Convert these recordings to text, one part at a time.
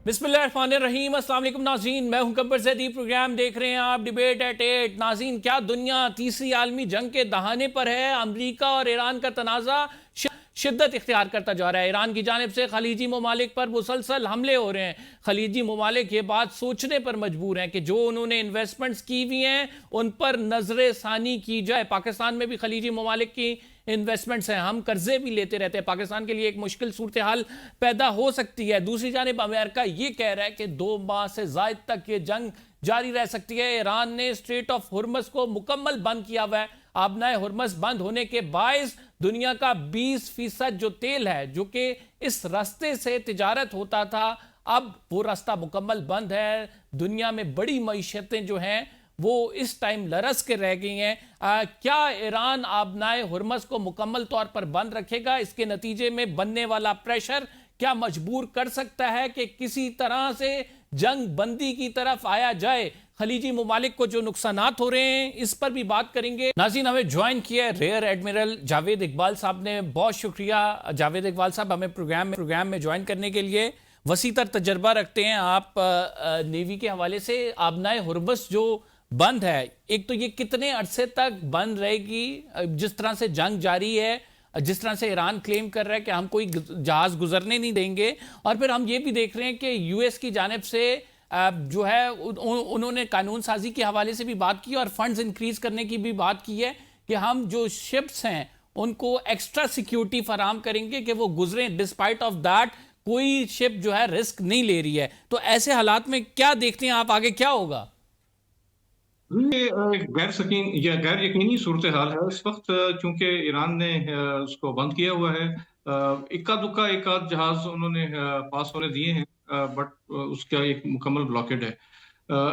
بسم اللہ الرحمن الرحیم۔ السلام علیکم ناظرین، میں ہوں گبر زیدی، پروگرام دیکھ رہے ہیں آپ ڈیبیٹ ایٹ 8۔ ناظرین، کیا دنیا تیسری عالمی جنگ کے دہانے پر ہے؟ امریکہ اور ایران کا تنازع شدت اختیار کرتا جا رہا ہے۔ ایران کی جانب سے خلیجی ممالک پر مسلسل حملے ہو رہے ہیں۔ خلیجی ممالک یہ بات سوچنے پر مجبور ہیں کہ جو انہوں نے انویسٹمنٹس کی ہوئی ہیں ان پر نظر ثانی کی جائے۔ پاکستان میں بھی خلیجی ممالک کی انویسٹمنٹس ہیں، ہم قرضے بھی لیتے رہتے ہیں۔ پاکستان کے لیے ایک مشکل صورتحال پیدا ہو سکتی ہے۔ دوسری جانب امریکہ یہ کہہ رہا ہے کہ 2 ماہ سے زائد تک یہ جنگ جاری رہ سکتی ہے۔ ایران نے اسٹریٹ آف ہرمز کو مکمل بند کیا ہوا ہے۔ آبنائے ہرمز بند ہونے کے باعث دنیا کا 20% جو تیل ہے جو کہ اس راستے سے تجارت ہوتا تھا، اب وہ راستہ مکمل بند ہے۔ دنیا میں بڑی معیشتیں جو ہیں وہ اس ٹائم لرز کے رہ گئی ہیں۔ کیا ایران آبنائے ہرمز کو مکمل طور پر بند رکھے گا؟ اس کے نتیجے میں بننے والا پریشر کیا مجبور کر سکتا ہے کہ کسی طرح سے جنگ بندی کی طرف آیا جائے؟ خلیجی ممالک کو جو نقصانات ہو رہے ہیں اس پر بھی بات کریں گے۔ ناظرین، ہمیں جوائن کیا ہے ریئر ایڈمرل جاوید اقبال صاحب نے۔ بہت شکریہ جاوید اقبال صاحب، ہمیں پروگرام میں جوائن کرنے کے لیے۔ وسیع تر تجربہ رکھتے ہیں آپ نیوی کے حوالے سے۔ آبنائے ہرمز جو بند ہے، ایک تو یہ کتنے عرصے تک بند رہے گی؟ جس طرح سے جنگ جاری ہے، جس طرح سے ایران کلیم کر رہا ہے کہ ہم کوئی جہاز گزرنے نہیں دیں گے، اور پھر ہم یہ بھی دیکھ رہے ہیں کہ یو ایس کی جانب سے جو ہے انہوں نے قانون سازی کے حوالے سے بھی بات کی اور فنڈز انکریز کرنے کی بھی بات کی ہے کہ ہم جو شپس ہیں ان کو ایکسٹرا سیکیورٹی فراہم کریں گے کہ وہ گزریں۔ ڈسپائٹ آف دیٹ کوئی شپ جو ہے رسک نہیں لے رہی ہے۔ تو ایسے حالات میں کیا دیکھتے ہیں آپ، آگے کیا ہوگا؟ یہ ایک غیر یقینی صورتحال ہے اس وقت، چونکہ ایران نے اس کو بند کیا ہوا ہے۔ اکا دکا ایک آدھ جہاز انہوں نے پاس ہونے دیے ہیں، بٹ اس کا ایک مکمل بلاکڈ ہے۔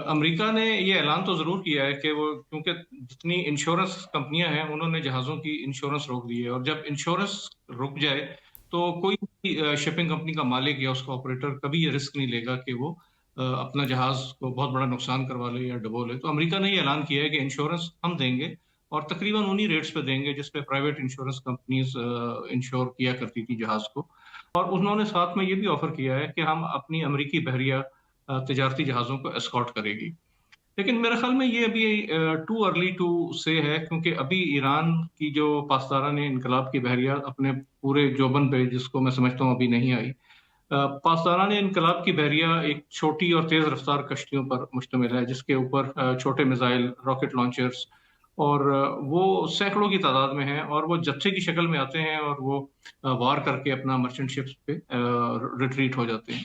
امریکہ نے یہ اعلان تو ضرور کیا ہے کہ وہ، کیونکہ جتنی انشورنس کمپنیاں ہیں انہوں نے جہازوں کی انشورنس روک دی ہے، اور جب انشورنس رک جائے تو کوئی بھی شپنگ کمپنی کا مالک یا اس کا آپریٹر کبھی یہ رسک نہیں لے گا کہ وہ اپنا جہاز کو بہت بڑا نقصان کروا لے یا ڈبو لے۔ تو امریکہ نے یہ اعلان کیا ہے کہ انشورنس ہم دیں گے، اور تقریباً انہی ریٹس پہ دیں گے جس پہ پرائیویٹ انشورنس کمپنیز انشور کیا کرتی تھی جہاز کو۔ اور انہوں نے ساتھ میں یہ بھی آفر کیا ہے کہ ہم اپنی امریکی بحریہ تجارتی جہازوں کو اسکارٹ کرے گی۔ لیکن میرے خیال میں یہ ابھی ٹو ارلی ٹو سے ہے، کیونکہ ابھی ایران کی جو پاسداران انقلاب کی بحریہ اپنے پورے جوبن پہ، جس کو میں سمجھتا ہوں ابھی نہیں آئی۔ پاسداران انقلاب کی بحریہ ایک چھوٹی اور تیز رفتار کشتیوں پر مشتمل ہے، جس کے اوپر چھوٹے میزائل، راکٹ لانچرز، اور وہ سینکڑوں کی تعداد میں ہیں، اور وہ جتھے کی شکل میں آتے ہیں اور وہ وار کر کے اپنا مرچنٹ شپس پہ ریٹریٹ ہو جاتے ہیں۔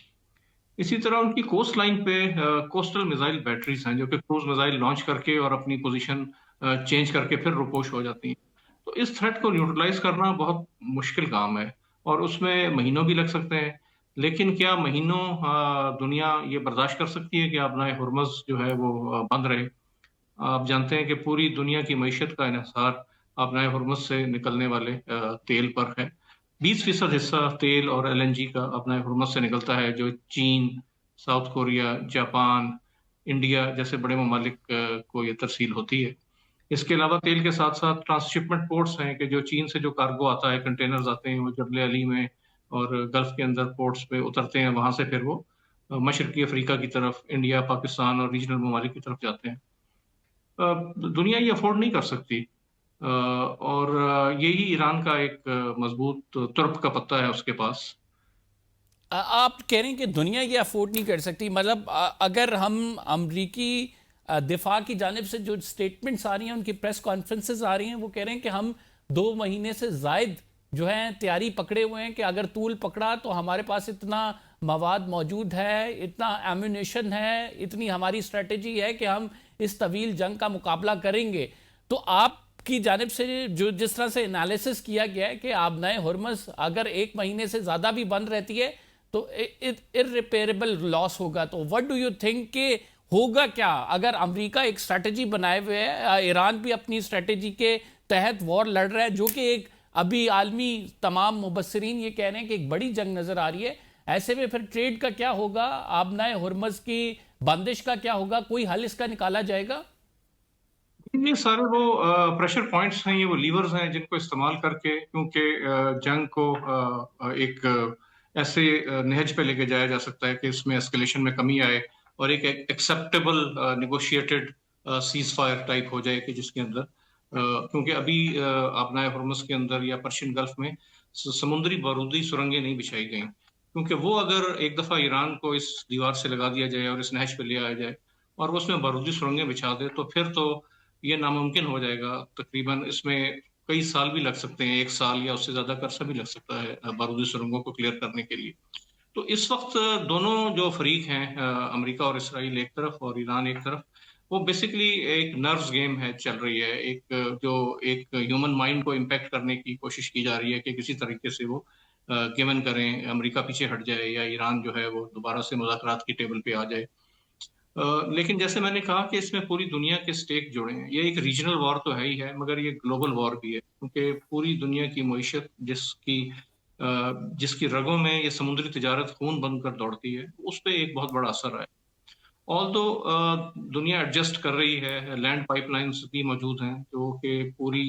اسی طرح ان کی کوسٹ لائن پہ کوسٹل میزائل بیٹریز ہیں، جو کہ کروز میزائل لانچ کر کے اور اپنی پوزیشن چینج کر کے پھر روپوش ہو جاتی ہیں۔ تو اس تھریٹ کو نیوٹرلائز کرنا بہت مشکل کام ہے، اور اس میں مہینوں بھی لگ سکتے ہیں۔ لیکن کیا مہینوں دنیا یہ برداشت کر سکتی ہے کہ آبنائے ہرمز جو ہے وہ بند رہے؟ آپ جانتے ہیں کہ پوری دنیا کی معیشت کا انحصار آبنائے ہرمز سے نکلنے والے تیل پر ہے۔ 20% حصہ تیل اور LNG کا آبنائے ہرمز سے نکلتا ہے، جو چین، ساؤتھ کوریا، جاپان، انڈیا جیسے بڑے ممالک کو یہ ترسیل ہوتی ہے۔ اس کے علاوہ تیل کے ساتھ ساتھ ٹرانسشپمنٹ پورٹس ہیں، کہ جو چین سے جو کارگو آتا ہے، کنٹینرز آتے ہیں، وہ جبل علی میں اور گلف کے اندر پورٹس پہ اترتے ہیں، وہاں سے پھر وہ مشرقی افریقہ کی طرف، انڈیا، پاکستان اور ریجنل ممالک کی طرف جاتے ہیں۔ دنیا یہ افورڈ نہیں کر سکتی، اور یہی ایران کا ایک مضبوط ترپ کا پتہ ہے اس کے پاس۔ آپ کہہ رہے ہیں کہ دنیا یہ افورڈ نہیں کر سکتی، مطلب اگر ہم امریکی دفاع کی جانب سے جو سٹیٹمنٹس آ رہی ہیں، ان کی پریس کانفرنسز آ رہی ہیں، وہ کہہ رہے ہیں کہ ہم 2 مہینے سے زائد جو ہیں تیاری پکڑے ہوئے ہیں، کہ اگر طول پکڑا تو ہمارے پاس اتنا مواد موجود ہے، اتنا ایمونیشن ہے، اتنی ہماری اسٹریٹجی ہے کہ ہم اس طویل جنگ کا مقابلہ کریں گے۔ تو آپ کی جانب سے جو جس طرح سے انالیسس کیا گیا ہے کہ آبنائے ہرمز اگر 1 مہینے سے زیادہ بھی بند رہتی ہے تو irreparable لاس ہوگا، تو what do you think کہ ہوگا کیا اگر امریکہ ایک اسٹریٹجی بنائے ہوئے ہے، ایران بھی اپنی اسٹریٹجی کے تحت وار لڑ رہا ہے، جو کہ ایک ابھی عالمی تمام مبصرین یہ کہہ رہے ہیں کہ ایک بڑی جنگ نظر آ رہی ہے، ایسے میں پھر ٹریڈ کا کیا ہوگا؟ آبنائے ہرمز کی بندش کا کیا ہوگا؟ کوئی حل اس کا نکالا جائے گا؟ یہ سارے وہ پریشر پوائنٹس ہیں، یہ وہ لیورز ہیں جن کو استعمال کر کے، کیونکہ جنگ کو ایک ایسے نہج پہ لے کے جایا جا سکتا ہے کہ اس میں اسکلیشن میں کمی آئے اور ایک acceptable negotiated ceasefire type ہو جائے کہ جس کے اندر کیونکہ ابھی آبنائے ہرمز کے اندر یا پرشین گلف میں سمندری بارودی سرنگیں نہیں بچھائی گئیں، کیونکہ وہ اگر ایک دفعہ ایران کو اس دیوار سے لگا دیا جائے اور اس نہج پہ لے آیا جائے اور وہ اس میں بارودی سرنگیں بچھا دے تو پھر تو یہ ناممکن ہو جائے گا. تقریباً اس میں کئی سال بھی لگ سکتے ہیں، 1 سال یا اس سے زیادہ عرصہ بھی لگ سکتا ہے بارودی سرنگوں کو کلیئر کرنے کے لیے. تو اس وقت دونوں جو فریق ہیں امریکہ اور اسرائیل ایک طرف اور ایران ایک طرف، وہ بیسیکلی ایک نروز گیم ہے چل رہی ہے، ایک جو ایک ہیومن مائنڈ کو امپیکٹ کرنے کی کوشش کی جا رہی ہے کہ کسی طریقے سے وہ گیون کریں، امریکہ پیچھے ہٹ جائے یا ایران جو ہے وہ دوبارہ سے مذاکرات کی ٹیبل پہ آ جائے. لیکن جیسے میں نے کہا کہ اس میں پوری دنیا کے سٹیک جڑے ہیں. یہ ایک ریجنل وار تو ہے ہی ہے مگر یہ گلوبل وار بھی ہے، کیونکہ پوری دنیا کی معیشت جس کی رگوں میں یہ سمندری تجارت خون بن کر دوڑتی ہے، اس پہ ایک بہت بڑا اثر ہے. آل تو دنیا ایڈجسٹ کر رہی ہے، لینڈ پائپ لائنز بھی موجود ہیں جو کہ پوری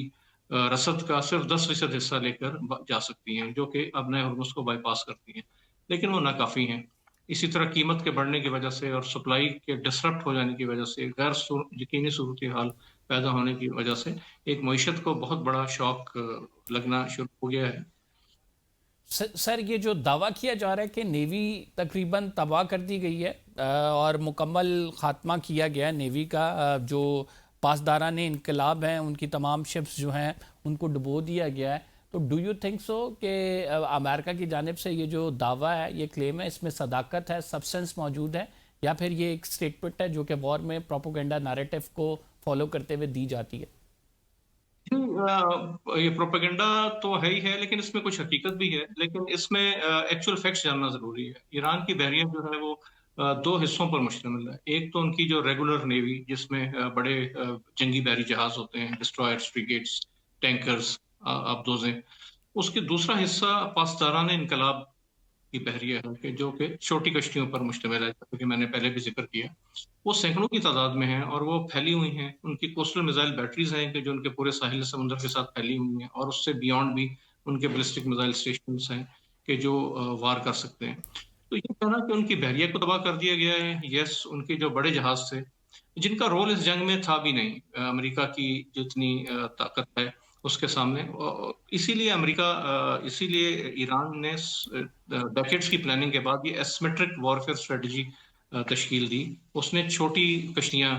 رسد کا صرف 10% حصہ لے کر جا سکتی ہیں، جو کہ ابنائے ہرمز کو بائی پاس کرتی ہیں، لیکن وہ ناکافی ہیں. اسی طرح قیمت کے بڑھنے کی وجہ سے اور سپلائی کے ڈسرپٹ ہو جانے کی وجہ سے، غیر یقینی صورتحال پیدا ہونے کی وجہ سے ایک معیشت کو بہت بڑا شاک لگنا شروع ہو گیا ہے. سر یہ جو دعویٰ کیا جا رہا ہے کہ نیوی تقریباً تباہ کر دی گئی ہے اور مکمل خاتمہ کیا گیا ہے نیوی کا، جو پاسداران انقلاب ہیں ان کی تمام شپس جو ہیں ان کو ڈبو دیا گیا ہے، تو ڈو یو تھنک سو کہ امریکہ کی جانب سے یہ جو دعویٰ ہے، یہ کلیم ہے، اس میں صداقت ہے، سبسٹنس موجود ہے، یا پھر یہ ایک سٹیٹمنٹ ہے جو کہ وار میں پروپیگنڈا نیریٹو کو فالو کرتے ہوئے دی جاتی ہے؟ یہ پروپیگنڈا تو ہے ہی ہے، لیکن اس میں کچھ حقیقت بھی ہے، لیکن اس میں ایکچوئل فیکٹس جاننا ضروری ہے. ایران کی بحریہ جو ہے وہ 2 حصوں پر مشتمل ہے. ایک تو ان کی جو ریگولر نیوی جس میں بڑے جنگی بحری جہاز ہوتے ہیں، ڈسٹرائرز، فریگیٹس، ٹینکرز، آبدوزیں. اس کے دوسرا حصہ پاسداران انقلاب کی بحریہ ہے جو کہ چھوٹی کشتیوں پر مشتمل ہے، جیسا کہ میں نے پہلے بھی ذکر کیا. وہ سینکڑوں کی تعداد میں ہیں اور وہ پھیلی ہوئی ہیں. ان کی کوسٹل میزائل بیٹریز ہیں کہ جو ان کے پورے ساحل سمندر کے ساتھ پھیلی ہوئی ہیں، اور اس سے بیانڈ بھی ان کے بیلسٹک میزائل اسٹیشنز ہیں کہ جو وار کر سکتے ہیں. تو یہ کہنا کہ ان کی بحریہ کو تباہ کر دیا گیا ہے، یس، ان کے جو بڑے جہاز تھے جن کا رول اس جنگ میں تھا بھی نہیں امریکہ کی جتنی طاقت ہے اس کے سامنے. اسی لیے ایران نے ڈیکیڈز کی پلاننگ کے بعد یہ ایسیمیٹرک وارفیئر اسٹریٹجی تشکیل دی. اس نے چھوٹی کشتیاں،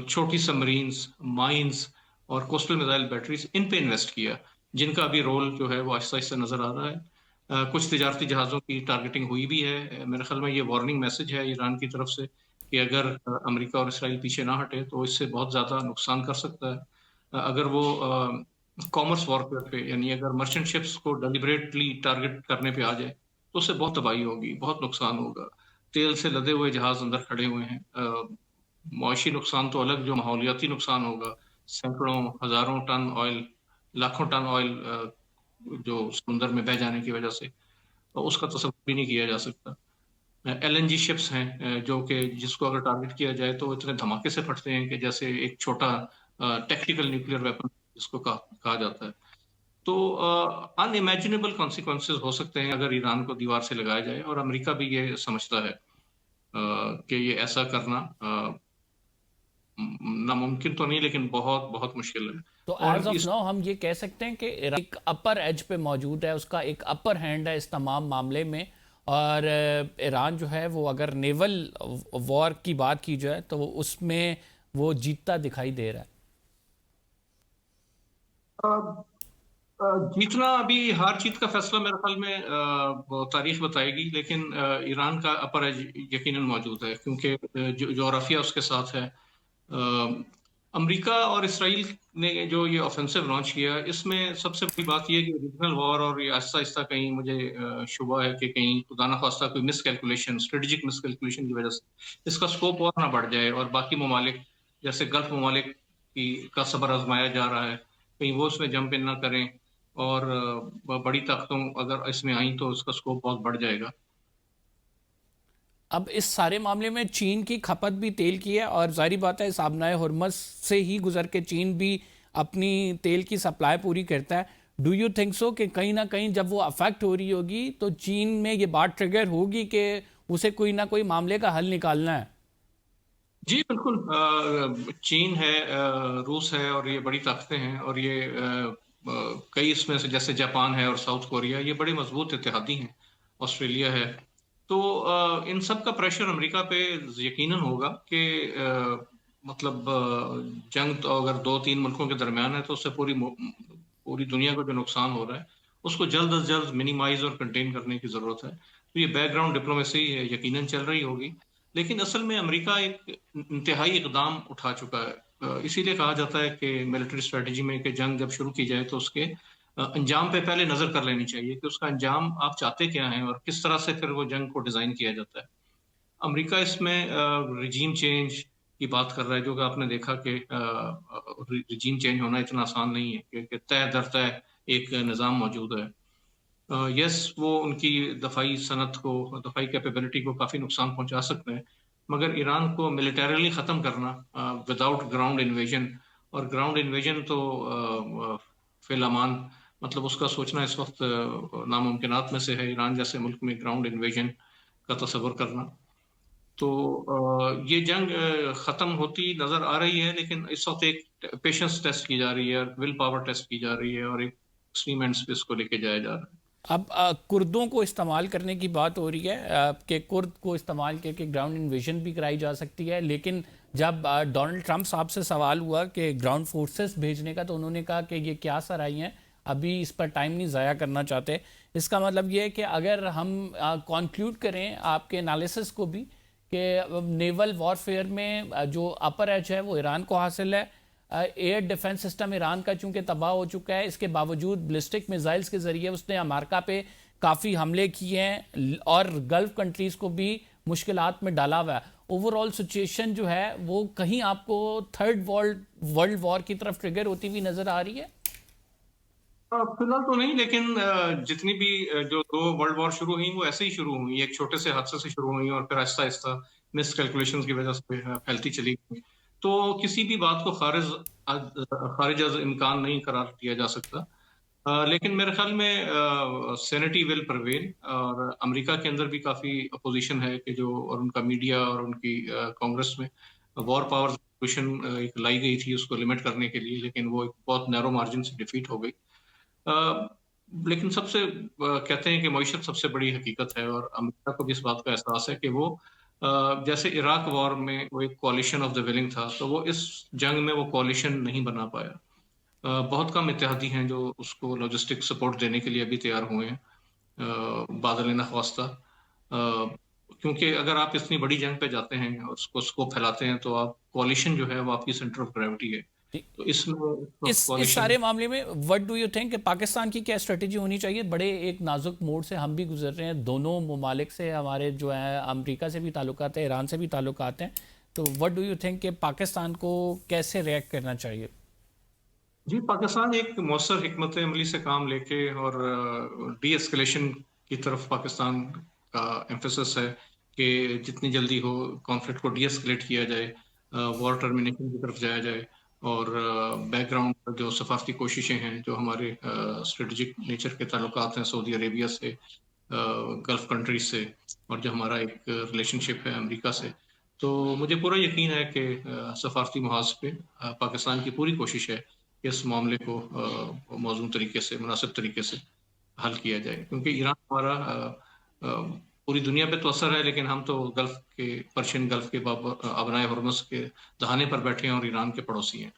چھوٹی سبمرینز، مائنز اور کوسٹل میزائل بیٹریز ان پہ انویسٹ کیا، جن کا بھی رول جو ہے وہ آہستہ آہستہ نظر آ رہا ہے. کچھ تجارتی جہازوں کی ٹارگیٹنگ ہوئی بھی ہے. میرے خیال میں یہ وارننگ میسج ہے ایران کی طرف سے کہ اگر امریکہ اور اسرائیل پیچھے نہ ہٹے تو اس سے بہت زیادہ نقصان کر سکتا ہے. اگر وہ کامرس وارفیئر پہ، یعنی اگر مرچنٹ شپس کو ڈیلیبریٹلی ٹارگیٹ کرنے پہ آ جائے تو اس سے بہت تباہی ہوگی، بہت نقصان ہوگا. تیل سے لدے ہوئے جہاز اندر کھڑے ہوئے ہیں. معاشی نقصان تو الگ، جو ماحولیاتی نقصان ہوگا، سینکڑوں ہزاروں ٹن آئل، لاکھوں ٹن آئل جو سمندر میں بہہ جانے کی وجہ سے، اس کا تصور بھی نہیں کیا جا سکتا. ایل این جی شپس ہیں جو کہ جس کو اگر ٹارگیٹ کیا جائے تو اتنے دھماکے سے پھٹتے ہیں کہ جیسے ایک چھوٹا ٹیکٹیکل نیوکلیئر ویپن جس کو کہا جاتا ہے. تو ان امیجنیبل کانسیکوینسز ہو سکتے ہیں اگر ایران کو دیوار سے لگایا جائے، اور امریکہ بھی یہ سمجھتا ہے کہ یہ ایسا کرنا ناممکن تو نہیں لیکن بہت بہت مشکل ہے. تو ایز آف نو ہم یہ کہہ سکتے ہیں کہ ایک اپر ایج پہ موجود ہے، اس کا ایک اپر ہینڈ ہے اس تمام معاملے میں، اور ایران جو ہے وہ اگر نیول وار کی بات کی جائے تو اس میں وہ جیتتا دکھائی دے رہا ہے. جیتنا ابھی ہار جیت کا فیصلہ میرے خیال میں تاریخ بتائے گی، لیکن ایران کا اپر ایج یقیناً موجود ہے کیونکہ جغرافیہ اس کے ساتھ ہے. امریکہ اور اسرائیل نے جو یہ آفینسو لانچ کیا، اس میں سب سے بڑی بات یہ ہے کہ ریجنل وار، اور یہ آہستہ آہستہ کہیں مجھے شبہ ہے کہ کہیں خدا نخواستہ کوئی مس کیلکولیشن، اسٹریٹجک مس کیلکولیشن کی وجہ سے اس کا سکوپ اور نہ بڑھ جائے اور باقی ممالک جیسے گلف ممالک کا صبر آزمایا جا رہا ہے، کہیں وہ اس میں جمپ ان نہ کریں اور بڑی طاقتوں اگر اس میں آئیں تو اس کا سکوپ بہت بڑھ جائے گا. اب اس سارے معاملے میں چین کی کھپت بھی تیل کی ہے، اور ظاہری بات ہے اس آبنائے ہرمز سے ہی گزر کے چین بھی اپنی تیل کی سپلائی پوری کرتا ہے. ڈو یو تھنک سو کہ کہیں نہ کہیں جب وہ افیکٹ ہو رہی ہوگی تو چین میں یہ بات ٹریگر ہوگی کہ اسے کوئی نہ کوئی معاملے کا حل نکالنا ہے؟ جی بالکل، چین ہے، روس ہے، اور یہ بڑی طاقتیں ہیں، اور یہ کئی اس میں سے جیسے جاپان ہے اور ساؤتھ کوریا، یہ بڑے مضبوط اتحادی ہیں، آسٹریلیا ہے. تو ان سب کا پریشر امریکہ پہ یقیناً ہوگا کہ مطلب جنگ تو اگر 2-3 ملکوں کے درمیان ہے تو اس سے پوری دنیا کو جو نقصان ہو رہا ہے اس کو جلد از جلد منیمائز اور کنٹین کرنے کی ضرورت ہے. تو یہ بیک گراؤنڈ ڈپلومیسی یقیناً چل رہی ہوگی، لیکن اصل میں امریکہ ایک انتہائی اقدام اٹھا چکا ہے. اسی لیے کہا جاتا ہے کہ ملٹری اسٹریٹجی میں کہ جنگ جب شروع کی جائے تو اس کے انجام پہ پہلے نظر کر لینی چاہیے کہ اس کا انجام آپ چاہتے کیا ہیں اور کس طرح سے پھر وہ جنگ کو ڈیزائن کیا جاتا ہے. امریکہ اس میں رجیم چینج کی بات کر رہا ہے، جو کہ آپ نے دیکھا کہ رجیم چینج ہونا اتنا آسان نہیں ہے کہ طے در طے ایک نظام موجود ہے. یس، وہ ان کی دفاعی صنعت کو، دفاعی کیپیبلٹی کو کافی نقصان پہنچا سکتے ہیں، مگر ایران کو ملیٹریلی ختم کرنا وداؤٹ گراؤنڈ انویژن، اور گراؤنڈ انویژن تو فی الامان مطلب اس کا سوچنا اس وقت ناممکنات میں سے ہے، ایران جیسے ملک میں گراؤنڈ انویژن کا تصور کرنا. تو یہ جنگ ختم ہوتی نظر آ رہی ہے، لیکن اس وقت ایک پیشنس ٹیسٹ کی جا رہی ہے، ول پاور ٹیسٹ کی جا رہی ہے، اور ایک ایکسٹریم اینڈز پہ اس کو لے کے جایا جا رہا ہے. اب کردوں کو استعمال کرنے کی بات ہو رہی ہے کہ کرد کو استعمال کر کے گراؤنڈ انویژن بھی کرائی جا سکتی ہے، لیکن جب ڈونلڈ ٹرمپ صاحب سے سوال ہوا کہ گراؤنڈ فورسز بھیجنے کا تو انہوں نے کہا کہ یہ کیا سرائی ہیں، ابھی اس پر ٹائم نہیں ضائع کرنا چاہتے. اس کا مطلب یہ ہے کہ اگر ہم کنکلیوڈ کریں آپ کے انالیسس کو بھی کہ نیول وارفیئر میں جو اپر ایج ہے وہ ایران کو حاصل ہے. ایئر ڈیفنس سسٹم ایران کا چونکہ تباہ ہو چکا ہے، اس کے باوجود بلسٹک میزائلز کے ذریعے اس نے امریکہ پہ کافی حملے کیے ہیں اور گلف کنٹریز کو بھی مشکلات میں ڈالا ہوا ہے. اوور آل سچویشن جو ہے وہ کہیں آپ کو تھرڈ ورلڈ وار کی طرف ٹریگر ہوتی ہوئی نظر آ رہی ہے؟ فی الحال تو نہیں، لیکن جتنی بھی جو 2 ورلڈ وار شروع ہوئی وہ ایسے ہی شروع ہوئی، ایک چھوٹے سے حادثے سے شروع ہوئی اور پھر آہستہ آہستہ مس کیلکولیشنز کی وجہ سے پھیلتی چلی گئی. تو کسی بھی بات کو خارج از امکان نہیں قرار دیا جا سکتا. لیکن میرے خیال میں سینٹی ول پرویل، اور امریکہ کے اندر بھی کافی اپوزیشن ہے کہ جو، اور ان کا میڈیا اور ان کی کانگریس میں وار پاور ریزولوشن ایک لائی گئی تھی اس کو لمٹ کرنے کے لیے، لیکن وہ ایک بہت نیرو مارجن سے ڈیفیٹ ہو گئی. لیکن سب سے کہتے ہیں کہ معیشت سب سے بڑی حقیقت ہے، اور امریکہ کو بھی اس بات کا احساس ہے کہ وہ جیسے عراق وار میں وہ ایک کوalition آف دا ولنگ تھا، تو وہ اس جنگ میں وہ کوalition نہیں بنا پایا. بہت کم اتحادی ہیں جو اس کو لاجسٹک سپورٹ دینے کے لیے ابھی تیار ہوئے ہیں بادل نخواستہ. کیونکہ اگر آپ اتنی بڑی جنگ پہ جاتے ہیں اور اس کو پھیلاتے ہیں تو آپ کوalition جو ہے وہ آپ کی سینٹر آف گریوٹی ہے. تو اس سارے معاملے میں وٹ ڈو یو تھنک کہ پاکستان کی کیا اسٹریٹجی ہونی چاہیے؟ بڑے ایک نازک موڑ سے ہم بھی گزر رہے ہیں، دونوں ممالک سے ہمارے جو ہیں امریکہ سے بھی تعلقات ہیں، ایران سے بھی تعلقات ہیں، تو وٹ ڈو یو تھنک کہ پاکستان کو کیسے ریئیکٹ کرنا چاہیے؟ جی، پاکستان ایک مؤثر حکمت عملی سے کام لے کے اور ڈی ایسکلیشن کی طرف پاکستان کا ایمفیسس ہے کہ جتنی جلدی ہو کانفلکٹ کو ڈی ایسکلیٹ کیا جائے، وار ٹرمینیشن کی طرف جایا جائے، اور بیک گراؤنڈ پر جو سفارتی کوششیں ہیں، جو ہمارے اسٹریٹجک نیچر کے تعلقات ہیں سعودی عربیہ سے، گلف کنٹریز سے، اور جو ہمارا ایک ریلیشن شپ ہے امریکہ سے، تو مجھے پورا یقین ہے کہ سفارتی محاذ پہ پاکستان کی پوری کوشش ہے کہ اس معاملے کو موزوں طریقے سے، مناسب طریقے سے حل کیا جائے. کیونکہ ایران ہمارا پوری دنیا پہ تو اثر ہے، لیکن ہم تو گلف کے، پرشین گلف کے ابنائے ہرمز کے دہانے پر بیٹھے ہیں اور ایران کے پڑوسی ہیں.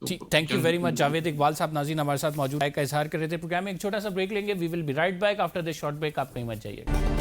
جی، thank you very much. Javed Iqbal صاحب ناظرین ہمارے ساتھ موجود ہے کا اظہار کر رہے تھے. پروگرام میں ایک چھوٹا سا بریک لیں گے. We will be right back after this short break. آپ کہیں مت جائیے گا.